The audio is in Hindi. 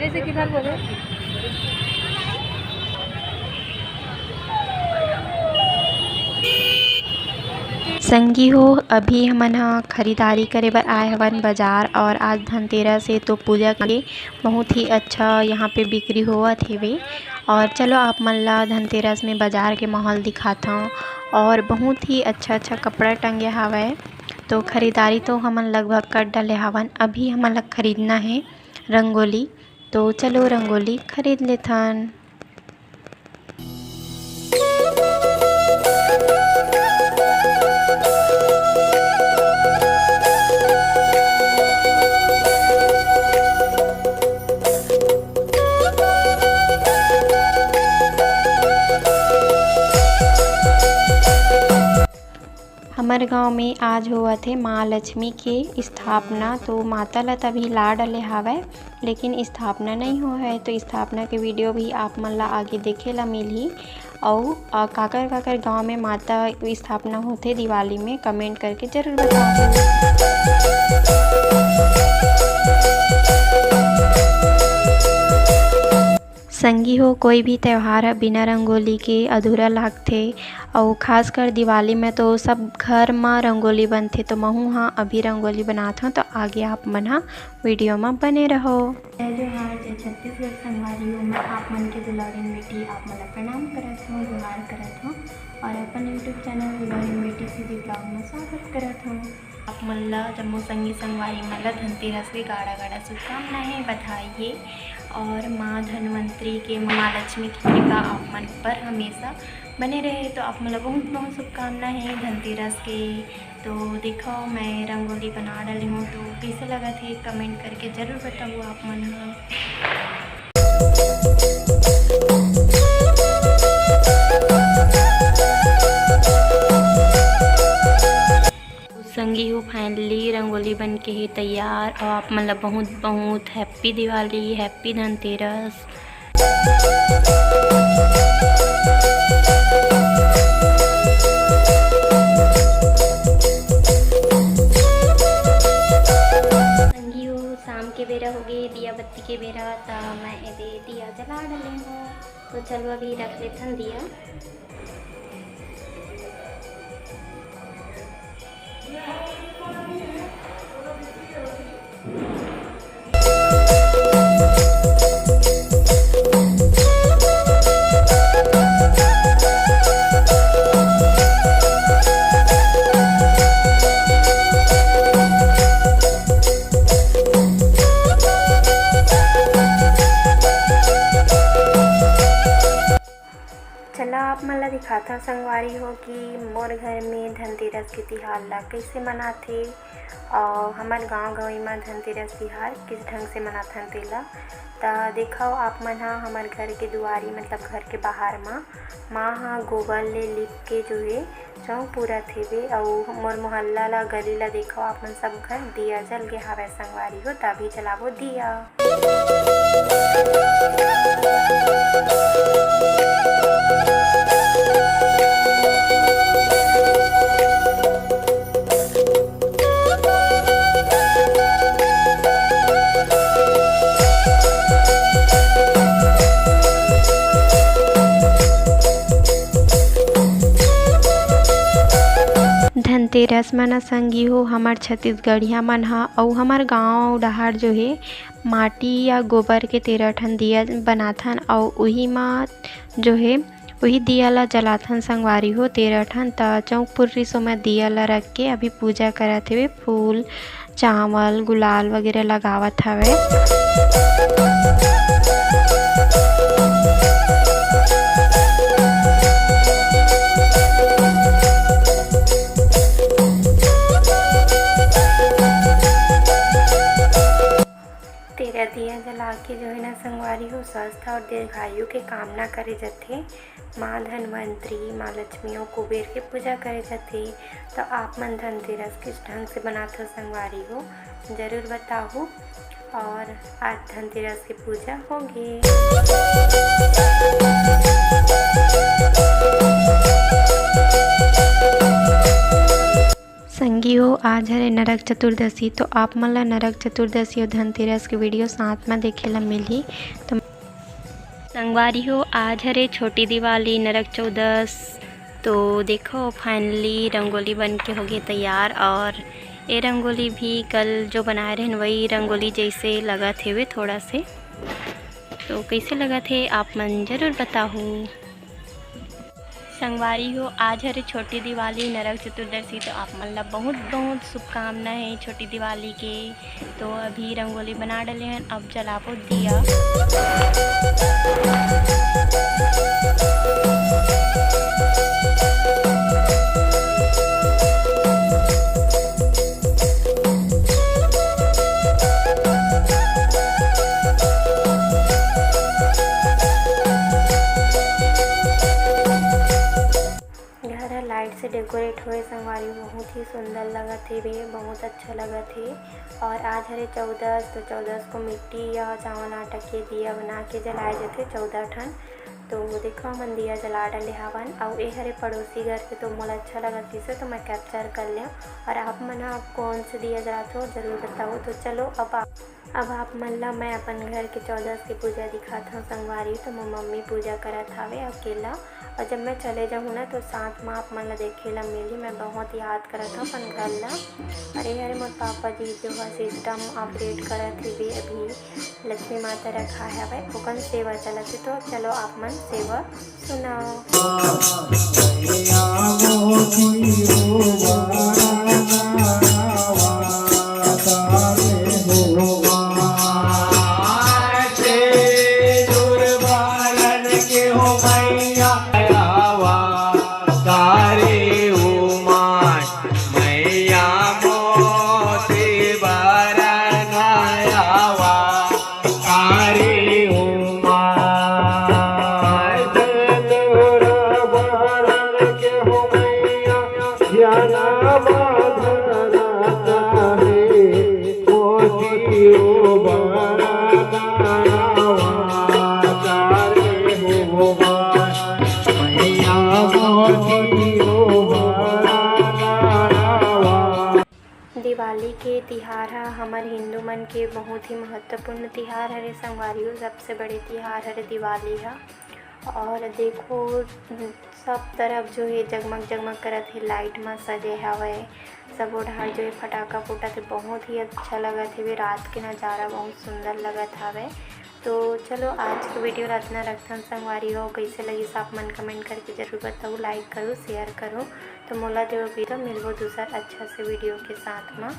सामने से किधर बोले। संगी हो, अभी हमन ह खरीदारी करे बर आए हवन बाजार और आज धनतेरस से तो पूजा के बहुत ही अच्छा यहाँ पे बिक्री होवत हेवे। और चलो आप मन ला धनतेरस में बाजार के माहौल दिखाथों। और बहुत ही अच्छा अच्छा कपड़ा टंगे हावय। तो खरीदारी तो हमन लगभग कर डले हावन। अभी हमन ला खरीदना है रंगोली, तो चलो रंगोली खरीद लेथन। हमारे गांव में आज हुआ थे माँ लक्ष्मी के स्थापना। तो माता ला तभी ला डले हावय, लेकिन स्थापना नहीं हुआ है। तो स्थापना के वीडियो भी आप मन ला आगे देखे ला मिलही। और काकर काकर गांव में माता स्थापना होथे दिवाली में, कमेंट करके जरूर बताओ। संगी हो, कोई भी त्यौहार है बिना रंगोली के अधूरा लागथे। और खासकर दिवाली में तो सब घर में रंगोली बनथे। तो महू हाँ अभी रंगोली बनात हूँ, तो आगे आप मन हाँ वीडियो में बने रहो। जय जोहार, जय छत्तीसगढ़ संगवारियों में आप मन के दुलारिन बेटी आप मन प्रणाम करत हूँ, जोहार करत हूँ। और अपन यूट्यूब चैनल दुलारिन बेटी सीधी ब्लॉग में स्वागत करत हूँ। आप मन ला जम्मो संगी संगवारी मन ला धनतेरस की गाढ़ा गाढ़ा शुभकामनाएं, बधाई। और माँ धनवंतरी के, माँ लक्ष्मी की कृपा आप मन पर हमेशा बने रहे। तो आप मन ला बहुत बहुत शुभकामनाएं हैं धनतेरस के। तो देखो मैं रंगोली बना डाली हूँ, तो कैसे लगा थे कमेंट करके ज़रूर बताओ आप मन हाँ। संगी हो, फाइनली रंगोली बन के ही तैयार। और आप मन ला बहुत बहुत हैप्पी दिवाली, हैप्पी धनतेरस। संगी हो, शाम के बेरा हो गए, दिया बत्ती के बेरा। तो मैं ये दिया जला डाले हूँ। तो चलो अभी रख लेथन दिया। चला आप मन ला दिखाता संगवारी हो कि मोर घर में धनतेरस के तिहार ला कैसे मनाथे। और हमार गांव गंवई में धनतेरस तिहार किस ढंग से मनाथन तेला तो देखाओ आप मन हा। हमार घर के दुआरी मतलब घर के बाहर माँ हा गोबर ले लिप के जो है चौक पूरा थे। और मोर मोहल्ला ला गली ला देखो आप मन सब घर दिया जल के हावे संगवारी हो, तभी जलाबो दिया। धनतेरस मन संगी हो, हमार छत्तीसगढ़िया मन हा और हमार गांव डहार जो है माटी या गोबर के 13 ठन दिया बनाथन। और वही माँ जो है वही दिया ला जलाथन संगवारी हो 13 ठन। त चौक पुर्री सो में दिया ला रख के अभी पूजा करत हवे। फूल चावल गुलाल वगैरह लगावत हवे। दिया जला के जो है ना संगवारी हो स्वस्थ और दीर्घायु के कामना करे जाथे। माँ धनवंतरी, माँ लक्ष्मी और कुबेर के पूजा करे जाथे। तो आप मन धनतेरस किस ढंग से बनाते हो संगवारी हो ज़रूर बताओ। और आज धनतेरस की पूजा होगी। संगियो आज हरे नरक चतुर्दशी तो आप मन ला नरक चतुर्दशी और धनतेरस के वीडियो साथ में देखे ला मिली। तो संगवारी हो आज हरे छोटी दिवाली नरक चौदस। तो देखो फाइनली रंगोली बन के हो गई तैयार और ये रंगोली भी कल जो बनाए रहे वही रंगोली जैसे लगा थे वे थोड़ा से। तो कैसे लगा थे आप मन ज़रूर बताओ। संगवारी हो आज हरे छोटी दिवाली नरक चतुर्दशी तो आप मन ला बहुत बहुत शुभकामनाएं है छोटी दिवाली के। तो अभी रंगोली बना डाले हैं, अब जलाबो दिया। लाइट से डेकोरेट हुए संगवारी बहुत ही सुंदर लगा थे वे, बहुत अच्छा लगा थे। और आज हरे 14 तो 14 को मिट्टी या चावल आटा के दिया बना के जलाए जाते 14 ठन। तो देखो मन दिया जला डाले हवन और ये हरे पड़ोसी घर के तो मोला अच्छा लगा से तो मैं कैप्चर कर लिया। और आप मन आप कौन से दिया जलाते हो ज़रूर बताओ। तो चलो अब आप मन ला मैं अपन घर के 14 की पूजा दिखाता हूँ संगवारी। तो मैं मम्मी पूजा करत हवे अकेला, और जब मैं चले जाऊँ ना तो साथ में आप मन ला देखे ला मिली। मैं बहुत याद करत हूँ अपन घर ला। अरे अरे मोर पापा जी जो है सिस्टम अपडेट करत थे अभी लक्ष्मी माता रखा है ओकन सेवा चलत। तो चलो आप मन सेवा सुनाओ। दिवाली के तिहार है हमारे हिंदू मन के बहुत ही महत्वपूर्ण तिहार हरे संगवारी। सबसे बड़े तिहार हरे दिवाली है। और देखो सब तरफ जो है जगमग जगमग करत है लाइट में सजे हवे। सब ओढ़ार जो है फटाका फूटत है, बहुत ही अच्छा लगत है। रात के नज़ारा बहुत सुंदर लगत हवे। तो चलो आज के वीडियो इतना रखथन संगवारी हो। कैसे लगी आप मन कमेंट करके ज़रूर बताओ, लाइक करो शेयर करो। तो मोला देव वीडियो मिलबो दूसरा अच्छा से वीडियो के साथ में।